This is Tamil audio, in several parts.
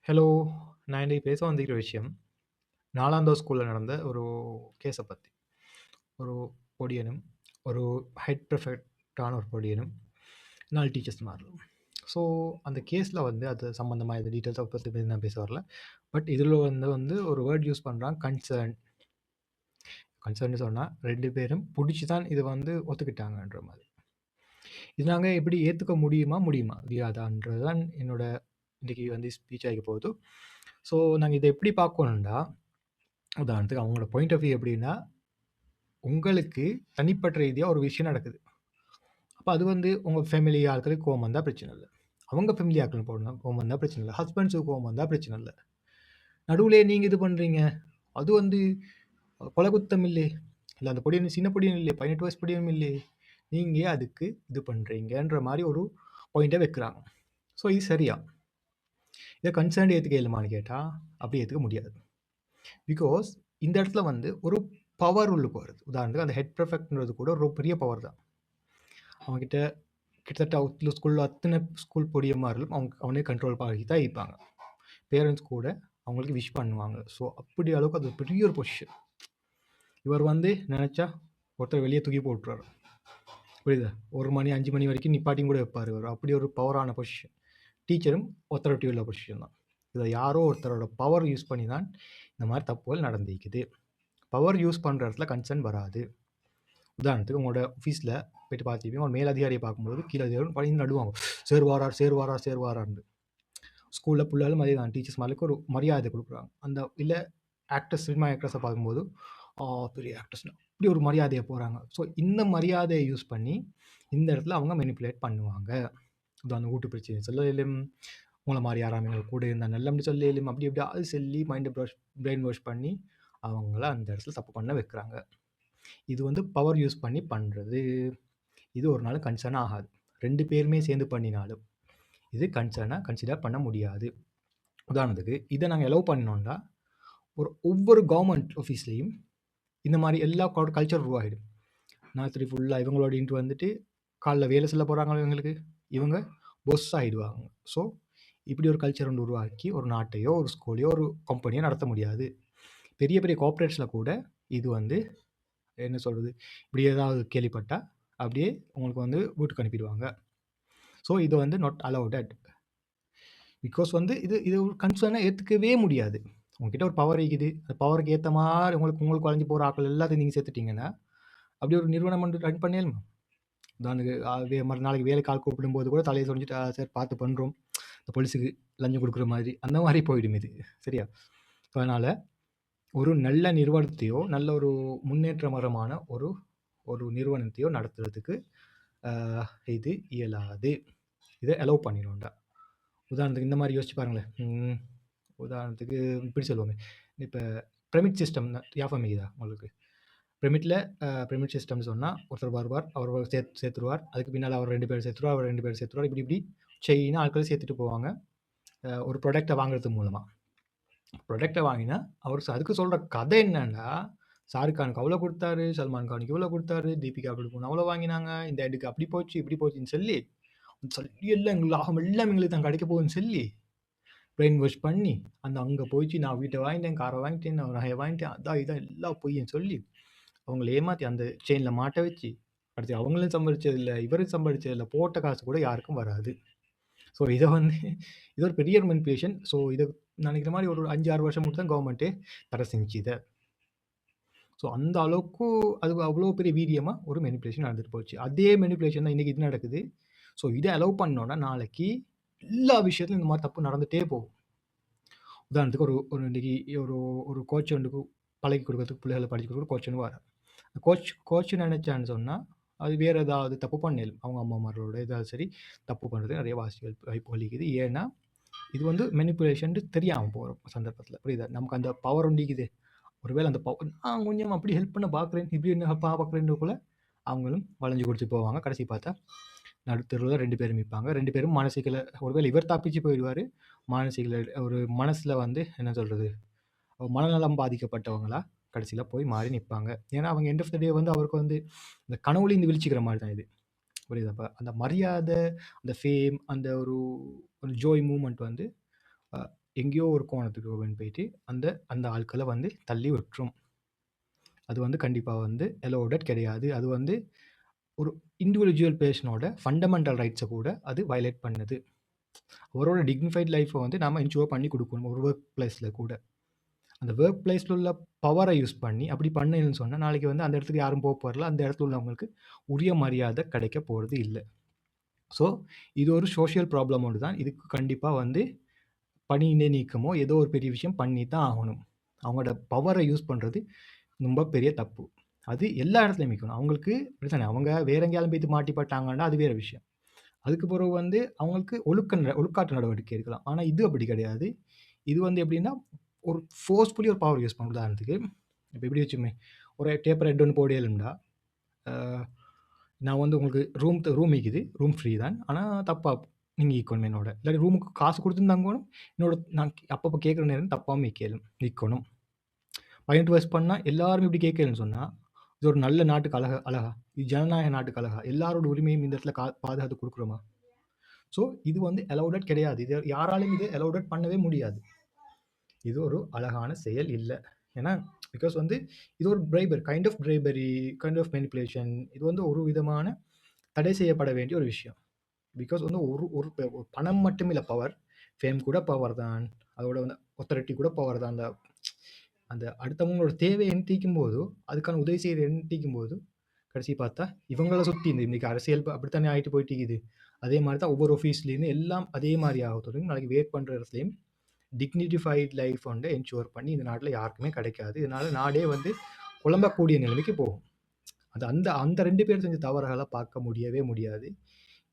ஹலோ! நான் இன்னைக்கு பேச வந்திருக்கிற விஷயம், 4ஆம் ஸ்கூல்ல நடந்த ஒரு கேஸ பத்தி. ஒரு பொடியனும், ஒரு ஹெட் ப்ரிஃபெக்ட்டான ஒரு பொடியனும், 4 டீச்சர்ஸ்மார்களும். ஸோ, அந்த கேஸ்ல வந்து அது சம்மந்தமா எந்த டீட்டெயில்ஸ பத்தி நான் பேச வரல. பட் இதில வந்து ஒரு வேர்ட் யூஸ் பண்றாங்க கன்சர்ன். கன்சர்ன்னு சொன்னா 2 பேரும் புடிச்சு தான் இத வந்து ஒத்துக்கிட்டாங்கன்ற மாரி. இது நாங்க எப்படி ஏத்துக்க முடியுமா? முடியுமா? முடியாதான்றது தான் என்னோட இன்னைக்கு வந்து ஸ்பீச் ஆக போகுது. ஸோ, நாங்க இத எப்படி பார்க்கணும்னா, உதாரணத்துக்கு அவங்களோட பாயிண்ட் ஆஃப் வியூ எப்படின்னா, உங்களுக்கு தனிப்பட்ட ரீதியா ஒரு விஷயம் நடக்குது. அப்ப அது வந்து உங்க ஃபேமிலி ஆட்களுக்கு கோவம் வந்தா பிரச்சனை இல்ல. அவங்க ஃபேமிலி ஆட்களுக்கு கோவம் வந்தா பிரச்சனை இல்ல. ஹஸ்பண்ட்ஸுக்கு கோவம் வந்தா பிரச்சனை இல்ல. நடுவுலயே நீங்க இது பண்றீங்க. அது வந்து கொலை குத்தம் இல்லே. இல்ல அந்த பொடியன் சின்ன பொடியன் இல்லே. 18 வயசு பொடியனும் இல்லே. நீங்க ஏன் அதுக்கு இது பண்றீங்கன்ற மாரி ஒரு பாயிண்ட்ட வைக்கிறாங்க. ஸோ இது சரியா? இத கன்சர்ன்ட் ஏத்துக்க இயலுமான்னு கேட்டா, அப்படி ஏத்துக்க முடியாது. பிகாஸ் இந்த இடத்துல வந்து ஒரு பவர் உள்ளுக்கு வருது. உதாரணத்துக்கு அந்த ஹெட் ப்ரிஃபெக்ட்ன்றது கூட ஒரு பெரிய பவர் தான். அவன்கிட்ட கிட்டத்தட்ட அவுட்ல ஸ்கூல்ல அத்தனை ஸ்கூல் பொடியன்மார்களும் அவனே கண்ட்ரோல் பண்ணி தான் இருப்பாங்க. பேரண்ட்ஸ் கூட அவங்களுக்கு விஷ் பண்ணுவாங்க. ஸோ, அப்படி அளவுக்கு அது பெரிய ஒரு பொசிஷன். இவர் வந்து நெனச்சா ஒருத்தர வெளிய தூக்கி போட்டுருவாரு. புரியுதா? 1 மணி, 5 மணி வரைக்கும் நிப்பாட்டியும் கூட வைப்பாரு இவரு. அப்படி ஒரு பவரான பொசிஷன். டீச்சரும் அத்தாரிட்டி உள்ள பொசிஷன் தான். இத யாரோ ஒருத்தரோட பவர் யூஸ் பண்ணி தான் இந்த மாரி தப்புகள் நடந்திருக்குது. பவர் யூஸ் பண்ற இடத்துல கன்சர்ன் வராது. உதாரணத்துக்கு உங்களோட ஆஃபீஸ்ல போயிட்டு பார்த்திருப்பீங்க. ஒரு மேல் அதிகாரியை பார்க்கும்போது கீழ அதிகாரிகள் பயந்து நடுவாங்க. "சார் வாரார், சார் வாரார், சார் வாரார்ன்னு." ஸ்கூல்ல புள்ளைகளும் அதே தான். டீச்சர்ஸ்மார்களுக்கு ஒரு மரியாதை குடுக்குறாங்க. அந்த இல்ல ஆக்டர்ஸ், சினிமா ஆக்டர்ஸ பார்க்கும்போது, பெரிய ஆக்டர்ஸ்ன்னு அப்படி ஒரு மரியாதைய போறாங்க. ஸோ இந்த மரியாதைய யூஸ் பண்ணி, இந்த இடத்துல அவங்க மேனிபுலேட் பண்ணுவாங்க. உதாரணம் வீட்டு பிரச்சனை சொல்லலும், உங்கள மாரி யாராவது எங்க கூட இருந்தா நல்லம்னு சொல்லலும், அப்படி எப்படியாவது சொல்லி மைண்ட பிரெயின் வாஷ் பண்ணி, அவங்கள அந்த இடத்துல தப்பு பண்ண வைக்கிறாங்க. இது வந்து பவர் யூஸ் பண்ணி பண்றது. இது ஒரு நாளும் கன்சர்ன் ஆகாது. 2 பேருமே சேர்ந்து பண்ணினாலும், இது கன்சர்னா கன்சிடர் பண்ண முடியாது. உதாரணத்துக்கு, இத நாங்க அலோவ் பண்ணோம்னா, ஒவ்வொரு கவர்ன்மென்ட் ஆஃபீஸ்லயும் இந்த மாரி எல்லா கல்ச்சர் உருவாகிடும். ராத்திரி ஃபுல்லா இவங்களோடின்ட்டு வந்துட்டு, காலைல வேலை சொல்ல போறாங்களா இவங்களுக்கு, இவங்க பாஸ் ஆயிடுவாங்க. ஸோ, இப்படி ஒரு கல்ச்சர் ஒண்ணு உருவாக்கி, ஒரு நாட்டையோ, ஒரு ஸ்கூலையோ, ஒரு கம்பெனியோ நடத்த முடியாது. பெரிய பெரிய கார்ப்பரேட்ஸ்ல கூட இது வந்து என்ன சொல்றது, இப்படி ஏதாவது கேள்விப்பட்டா, அப்படியே உங்களுக்கு வந்து வீட்டுக்கு அனுப்பிடுவாங்க. ஸோ, இது வந்து நாட் அலோவ்ட் அட். பிகாஸ் வந்து இது இது ஒரு கன்சர்னா ஏத்துக்கவே முடியாது. உங்ககிட்ட ஒரு பவர் இருக்குது. அந்த பவருக்கு ஏத்த மாரி உங்களுக்கு உங்களுக்கு வளைஞ்சு போற ஆட்கள் எல்லாத்தையும் நீங்க சேர்த்துட்டீங்கன்னா, அப்படி ஒரு நிறுவனம் வந்து ரன் பண்ண இயலுமா? உதாரணத்துக்கு மறுநாளைக்கு வேலைக்கு ஆள் கூப்பிடும்போது கூட தலைய சொரிஞ்சுட்டு, சார் பார்த்து பண்றோம். இந்த போலீஸுக்கு லஞ்சம் குடுக்குற மாதிரி, அந்த மாரி போயிடும் இது. சரியா? அதனால ஒரு நல்ல நிறுவனத்தையோ, நல்ல ஒரு முன்னேற்றகரமான ஒரு ஒரு நிறுவனத்தையோ நடத்துறதுக்கு அ இது இயலாது. இத அலோவ் பண்ணிருவோம்டா. உதாரணத்துக்கு இந்த மாரி யோசிச்சு பாருங்களேன். உதாரணத்துக்கு இப்படி சொல்லுவோமே, இப்ப பிரமிட் சிஸ்டம் ஞாபகம் இருக்குதா உங்களுக்கு? பிரமிட்ல பிரமிட் சிஸ்டம்னு சொன்னா, ஒருத்தர் வருவார், அவர் சேர்த்துருவார். அதுக்கு பின்னால அவர் 2 பேர் சேர்த்துருவார், அவர் 2 பேர் சேர்த்துருவார். இப்படி இப்படி செயினா ஆட்கள சேர்த்துட்டு போவாங்க. ஒரு ப்ராடக்ட்ட வாங்குறது மூலமா. ப்ராடக்ட்ட வாங்கினா, அவர் அதுக்கு சொல்ற கதை என்னன்னா, ஷாருக் கானுக்கு அவ்வளோ குடுத்தாரு, சல்மான் கானுக்கு இவ்வளோ குடுத்தாரு, தீபிகா படுகோன் அவ்வளோ வாங்கினாங்க, இந்த ஆடுக்கு அப்படி போச்சு, இப்படி போச்சுன்னு சொல்லி, எல்லாம் எங்களுக்கு லாபம் எல்லாம் எங்களுக்கு தான் கிடைக்க போகுதுன்னு சொல்லி, பிரெயின் வாஷ் பண்ணி, அந்த அங்க போயிட்டு நான் வீட்ட வாங்கிட்டேன், கார வாங்கிட்டேன், நான் நகைய வாங்கிட்டேன், அதான் இதான் எல்லாம் பொய்ன்னு சொல்லி, அவங்கள ஏமாத்தி அந்த செயின்ல மாட்ட வச்சு, அடுத்து அவங்களும் சம்பாரிச்சது இல்ல, இவரும் சம்பாரிச்சது இல்ல, போட்ட காசு கூட யாருக்கும் வராது. ஸோ இத வந்து இது ஒரு பெரிய மேனிபுலேஷன். ஸோ இத நினைக்கிற மாரி ஒரு 5, 6 வருஷம் மட்டும் தான் கவர்மெண்ட்டே தடை செஞ்சுச்சு இத. ஸோ அந்த அளவுக்கு அது அவ்வளோ பெரிய வீரியமா ஒரு மேனிபுலேஷன் நடந்துட்டு போச்சு. அதே மேனிபுலேஷன் தான் இன்னைக்கு இது நடக்குது. ஸோ இத அலோவ் பண்ணோம்னா, நாளைக்கு எல்லா விஷயத்திலும் இந்த மாரி தப்பு நடந்துட்டே போகும். உதாரணத்துக்கு ஒரு ஒரு இன்னைக்கு ஒரு ஒரு கோச் வந்து பழகி குடுக்கறதுக்கு பிள்ளைகள படிச்சு குடுக்க கோச் வந்து வரார். கோச் நினைச்சான்னு சொன்னா, அது வேற ஏதாவது தப்பு பண்ணிரும். அவங்க அம்மாமாரோட ஏதாவது சரி தப்பு பண்றதுக்கு நெறைய வாய்ப்புகள் இருக்குது. ஏன்னா, இது வந்து மேனிபுலேஷன்ட்டு தெரியாம போற சந்தர்ப்பத்தில. புரியுதா? நமக்கு அந்த பவர் ஒண்டிக்குது. ஒருவேள அந்த நான் கொஞ்சம் அப்படி ஹெல்ப் பண்ண பார்க்குறேன். இப்படி என்ன பார்க்குறேன்றக்குள்ள அவங்களும் வளைஞ்சு கொடுத்து போவாங்க. கடைசி பார்த்தா நடுத்தெருவுல 2 பேரும் நிப்பாங்க. 2 பேரும் மானசீகல ஒருவேள இவர் தப்பிச்சு போயிடுவாரு. மானசீகல ஒரு மனசுல வந்து என்ன சொல்றது? மனநலம் பாதிக்கப்பட்டவங்களா கடைசியில போய் மாறி நிப்பாங்க. ஏன்னா, அவங்க எண்ட் ஆஃப் த டே வந்து அவருக்கு வந்து இந்த கனவுலேருந்து விழிச்சுக்கிற மாரி தான் இது. புரியுதா? அப்ப அந்த மரியாத, அந்த ஃபேம், அந்த ஒரு ஒரு ஜோய் மூவ்மெண்ட் வந்து அ எங்கேயோ ஒரு கோணத்துக்கு போயிட்டு அந்த அந்த ஆட்கள வந்து தள்ளி விட்டுரும். அது வந்து கண்டிப்பா வந்து அலோவ்டட் கிடையாது. அது வந்து ஒரு இண்டிவிஜுவல் பெர்சனோட ஃபண்டமெண்டல் ரைட்ஸ கூட அது வயலேட் பண்ணுது. அவரோட டிக்னிஃபைட் லைஃப்ப வந்து நாம என்ஷூர் பண்ணி குடுக்கணும். ஒரு வொர்க் பிளேஸ்ல கூட. அந்த வொர்க் பிளேஸ்ல உள்ள பவர யூஸ் பண்ணி அப்படி பண்ணேன்னு சொன்னா, நாளைக்கு வந்து அந்த இடத்துக்கு யாரும் போறல. அந்த இடத்துல உள்ளவங்களுக்கு உரிய மரியாதை கிடைக்க போறது இல்ல. ஸோ, இது ஒரு சோசியல் ப்ராப்ளமோடு தான். இதுக்கு கண்டிப்பா வந்து பணி நீக்கமோ, ஏதோ ஒரு பெரிய விஷயம் பண்ணி தான் ஆகணும். அவங்களோட பவர யூஸ் பண்றது ரொம்ப பெரிய தப்பு. அது எல்லா இடத்துலயும் இருக்கணும். அவங்களுக்கு பிரச்சனை. அவங்க வேற எங்கேயாவது போய்ட்டு மாட்டிப்பட்டாங்கன்னா, அது வேற விஷயம். அதுக்கு பிறகு வந்து அவங்களுக்கு ஒழுக்காற்று நடவடிக்கை எடுக்கலாம். ஆனா இது அப்படி கிடையாது. இது வந்து எப்படின்னா, ஒரு ஃபோர்ஸ்ஃபுல்லி ஒரு பவர் யூஸ் பண்ணணும். உதாரணத்துக்கு, இப்ப எப்படி வச்சுக்கோமே, ஒரு டேப்பர் ஹெட் ஒண்ணு போடையலும்டா, அ நான் வந்து உங்களுக்கு ரூம் இருக்குது. ரூம் ஃப்ரீ தான். ஆனா தப்பா நீங்க ஈக்கணும் என்னோட. இல்லாட்டி ரூமுக்கு காசு குடுத்து தங்கணும். என்னோட நான் அப்பப்ப கேட்கிற நேரம் தப்பாம ஈக்கணும். பாயிண்ட் வைஸ் பண்ணா எல்லாரும் இப்படி கேட்கலன்னு சொன்னா, இது ஒரு நல்ல நாட்டுக்கு அழகா? இது ஜனநாயக நாட்டுக்கு அழகா? எல்லாரோட உரிமையும் இந்த இடத்துல பாதுகாத்து குடுக்குறோமா? ஸோ இது வந்து அலவுடட் கிடையாது. இது யாராலும் இத அலவுடட் பண்ணவே முடியாது. இது ஒரு அழகான செயல் இல்ல. ஏன்னா, பிகாஸ் வந்து இது ஒரு கைண்ட் ஆஃப் மேனிபுலேஷன். இது வந்து ஒரு விதமான தடை செய்யப்பட வேண்டிய ஒரு விஷயம். பிகாஸ் வந்து ஒரு ஒரு ஒரு பணம் மட்டும் இல்ல பவர். ஃபேம் கூட பவர் தான். அதோட வந்து ஆத்தாரிட்டி கூட பவர் தான். அந்த அந்த அடுத்தவங்களோட தேவைய என்திக்கும்போது, அதுக்கான உதவி செய்றத என்திக்கும்போது, கடைசி பார்த்தா இவங்கள சுத்தி இன்னைக்கு அரசியல் அப்படித்தானே ஆயிட்டு போயிட்டு இருக்குது. அதே மாரி தான் ஒவ்வொரு ஆஃபீஸ்லயுமே எல்லாம் அதே மாரி ஆக தொடங்கும். நாளைக்கு ஒர்க் பண்ற இடத்துலயும் டிக்னிஃபைட் லைஃப் வந்து என்ஷூர் பண்ணி இந்த நாட்ல யாருக்குமே கிடைக்காது. இதனால நாடே வந்து குழம்பக்கூடிய நிலைமைக்கு போகும். அது அந்த அந்த 2 பேர் செஞ்ச தவறுகள பார்க்க முடியவே முடியாது.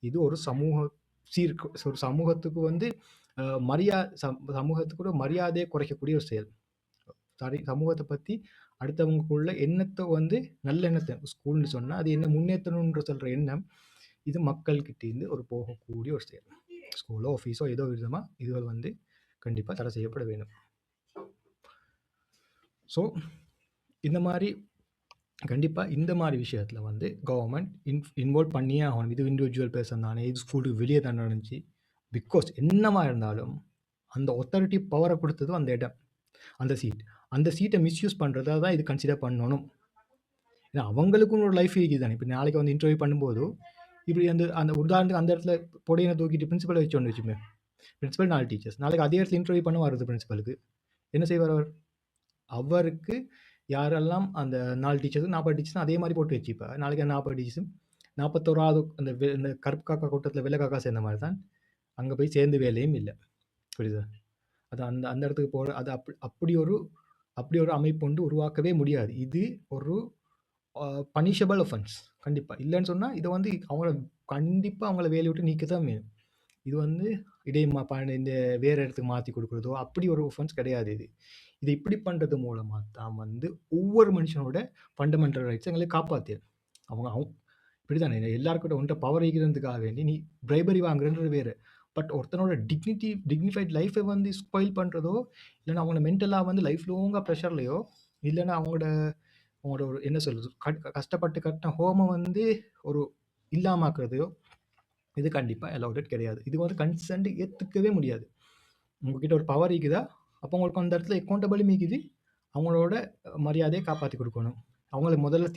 இது ஒரு ஒரு சமூகத்துக்கு வந்து அ மரியா சம் சமூகத்துக்கு ஒரு மரியாதைய குறைக்கக்கூடிய ஒரு செயல். சமூகத்த பத்தி அடுத்தவங்களுக்குள்ள எண்ணத்த வந்து நல்ல எண்ணத்த ஸ்கூல்ன்னு சொன்னா, அது என்ன முன்னேத்தணும்ன்ற சொல்ற எண்ணம், இது மக்கள்கிட்டேருந்து ஒரு போகக்கூடிய ஒரு செயல். ஸ்கூலோ, ஆஃபீஸோ ஏதோ விதமா இதுகள் வந்து கண்டிப்பா தடை செய்யப்பட வேண்டும். ஸோ, இந்த மாரி கண்டிப்பா இந்த மாரி விஷயத்துல வந்து கவர்ன்மெண்ட் இன்வால்வ் பண்ணியே ஆகணும். இது இண்டிவிஜுவல் பெர்சன் தானே, இது ஸ்கூலுக்கு வெளிய தானே நடந்துச்சு. பிகாஸ் என்னவா இருந்தாலும், அந்த ஆத்தாரிட்டி பவர குடுத்தது அந்த இடம், அந்த சீட். அந்த சீட்ட மிஸ்யூஸ் பண்றதா தான் இது கன்சிடர் பண்ணணும். ஏன்னா அவங்களுக்குன்னு ஒரு லைஃப் இருக்குது தானே. இப்ப நாளைக்கு வந்து இன்டர்வியூ பண்ணும்போது, இப்படி அந்த அந்த உதாரணத்துக்கு அந்த இடத்துல பொடியன தூக்கிட்டு பிரின்சிபல வச்சோம்னு வச்சுக்கோங்க. Principal 4 teachers. நாளைக்கு அதே இடத்துல இன்டர்வியூ பண்ண வருது பிரின்சிபலுக்கு. என்ன செய்வார் அவர்? அவருக்கு யாரெல்லாம் அந்த 4 டீச்சர்ஸும் 40 டீச்சர்ஸும் அதே மாரி போட்டு வச்சுப்பார். நாளைக்கு அந்த 40 டீச்சர்ஸும் 41வது அந்த கருப்பு காக்கா கூட்டத்தில வெள்ள காக்கா சேர்ந்த மாரி தான். அங்க போய் சேர்ந்து வேலையும் இல்ல. புரியுதா? அது அந்த அந்த இடத்துக்கு அது அப்படி ஒரு அமைப்பு வந்து உருவாக்கவே முடியாது. இது ஒரு பனிஷபிள் ஆஃபென்ஸ். கண்டிப்பா. இல்லன்னு சொன்னா, இத வந்து கண்டிப்பா அவங்கள வேலைய விட்டு நீக்க தான் வேணும். இது வந்து இந்த வேற இடத்துக்கு மாத்தி குடுக்குறதோ, அப்படி ஒரு ஆஃபென்ஸ் கிடையாது இது. இத இப்படி பண்றது மூலமா தான் வந்து ஒவ்வொரு மனுஷனோட ஃபண்டமெண்டல் ரைட்ஸ எங்களுக்கு காப்பாத்தியது. அவங்க அவ் இப்படித்தானே எல்லாருக்கிட்ட உன்ட்ட பவர் இருக்கிறதுக்காக வேண்டி நீ பிரைபரி வாங்குறன்றது வேற. பட் ஒருத்தனோட டிக்னிஃபைட் லைஃப்ப வந்து ஸ்பாயில் பண்றதோ, இல்லன்னா அவங்கள மென்டலா வந்து லைஃப் லாங்கா பிரஷர்லயோ, இல்லன்னா அவங்களோட அவங்களோட ஒரு என்ன சொல்றது? கஷ்டப்பட்டு கட்டின ஹோம வந்து ஒரு இல்லாமாக்குறதையோ, இது கண்டிப்பா அலவுடட் கிடையாது. இது வந்து கன்சென்ட் ஏத்துக்கவே முடியாது. உங்ககிட்ட ஒரு பவர் இருக்குதா, அப்போ உங்களுக்கு அந்த இடத்துல அக்கவுண்டபிளும் இருக்குது. அவங்களோட மரியாதைய காப்பாத்தி குடுக்கணும். அவங்கள முதல்ல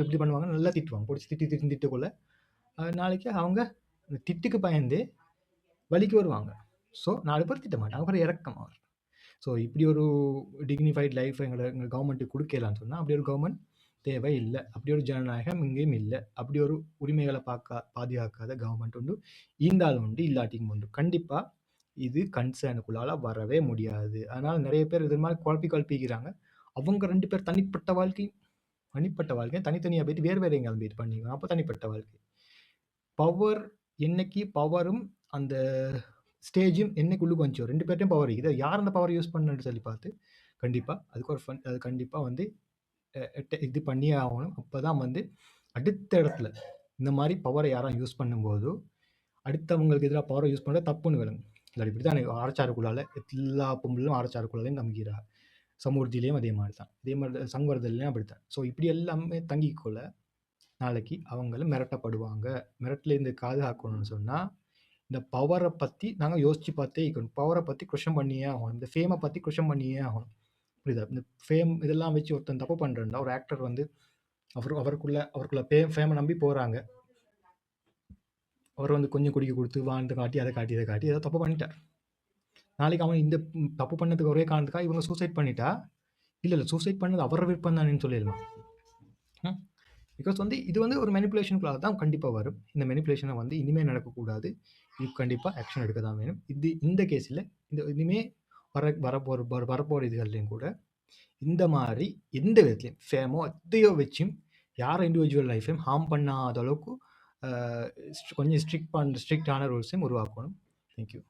எப்படி பண்ணுவாங்க, நல்லா திட்டுவாங்க. புடிச்சு திட்டுக்குள்ள, நாளைக்கு அவங்க அந்த திட்டுக்கு பயந்தே வழிக்கு வருவாங்க. ஸோ 4 பேர் திட்ட மாட்டாங்க. அப்புறம் இறக்கம் வரும். ஸோ இப்படி ஒரு டிக்னிஃபைட் லைஃப் எங்க கவர்மெண்ட்டுக்கு குடுக்கலான்னு சொன்னா, அப்படி ஒரு கவர்மெண்ட் தேவை இல்ல. அப்படி ஒரு ஜனநாயகம் எங்கேயும் இல்ல. அப்படி ஒரு உரிமைகள பாதுகாக்காத கவர்மெண்ட் வந்து ஈந்தாலும் உண்டு, இல்லாட்டியும் உண்டு. கண்டிப்பா இது கன்சர்னுக்குள்ளால வரவே முடியாது. அதனால நெறைய பேர் இது மாரி குழப்பிக்கிறாங்க. அவங்க 2 பேர் தனிப்பட்ட வாழ்க்கை தனித்தனியா போயிட்டு வேற எங்கேயாவது போயிட்டு பண்ணிக்கலாம். அப்ப தனிப்பட்ட வாழ்க்கை. பவர் என்னைக்கு பவரும் அந்த ஸ்டேஜும் என்னைக்கு உள்ளுக்கு வந்துச்சோ 2 பேர்ட்டயும் பவர் இருக்குது. யார் அந்த பவர் யூஸ் பண்ணணும்னு சொல்லி பார்த்து, கண்டிப்பா அதுக்கு ஒரு அது கண்டிப்பா வந்து இது பண்ணியே ஆகணும். அப்பதான் வந்து அடுத்த இடத்துல இந்த மாரி பவர யாராவது யூஸ் பண்ணும்போது, அடுத்தவங்களுக்கு எதிரா பவர யூஸ் பண்றது தப்புன்னு விளங்கும். இல்லாட்டி இப்படித்தான் ஆரச்சாருக்குள்ளால எல்லா பொம்பளையும் ஆரச்சாருக்குள்ளாலையும் தங்கிக்கிறாங்க. சமூர்த்தியிலயும் அதே மாரி தான். இதே மாரி சங்வர்தன்லயும் அப்படித்தான். ஸோ இப்படி எல்லாமே தங்கிக்கொள்ள நாளைக்கு அவங்களும் மிரட்டப்படுவாங்க. மிரட்டலேருந்து பாதுகாக்கணும்னு சொன்னா, இந்த பவரை பற்றி நாங்கள் யோசித்து பார்த்தே இருக்கணும். பவரை பற்றி கொஷன் பண்ணியே ஆகணும். இந்த ஃபேமை பற்றி கொஷன் பண்ணியே ஆகணும். புரியுதா? இந்த ஃபேம் இதெல்லாம் வச்சு ஒருத்தன் தப்பு பண்ணுறேன்னா ஒரு ஆக்டர் வந்து அவருக்குள்ள ஃபேமை நம்பி போகிறாங்க. அவர் வந்து கொஞ்சம் குடிக்க கொடுத்து வாழ்ந்து காட்டி அதை காட்டி இதை காட்டி ஏதோ தப்பு பண்ணிட்டார். நாளைக்கு அவன் இந்த தப்பு பண்ணதுக்கு ஒரே காரணத்துக்காக இவங்க சூசைட் பண்ணிட்டா இல்லை சூசைட் பண்ணது அவர விருப்பம் தானேன்னு சொல்லிடலாம். பிகாஸ் வந்து இது வந்து ஒரு மெனிப்புலேஷனுக்குள்ளாக தான் கண்டிப்பாக வரும். இந்த மெனிப்புலேஷனை வந்து இனிமேல் நடக்கக்கூடாது. இது கண்டிப்பாக ஆக்ஷன் எடுக்க தான் வேணும். இந்த கேஸில் இனிமேல் வரப்போகிற இதுகள்லையும் கூட இந்த மாதிரி எந்த விதத்துலையும் ஃபேமோ எதையோ வச்சும் யார் இண்டிவிஜுவல் லைஃபையும் ஹார்ம் பண்ணாத அளவுக்கு கொஞ்சம் ஸ்ட்ரிக்டான ரூல்ஸையும் உருவாக்கணும். தேங்க்யூ.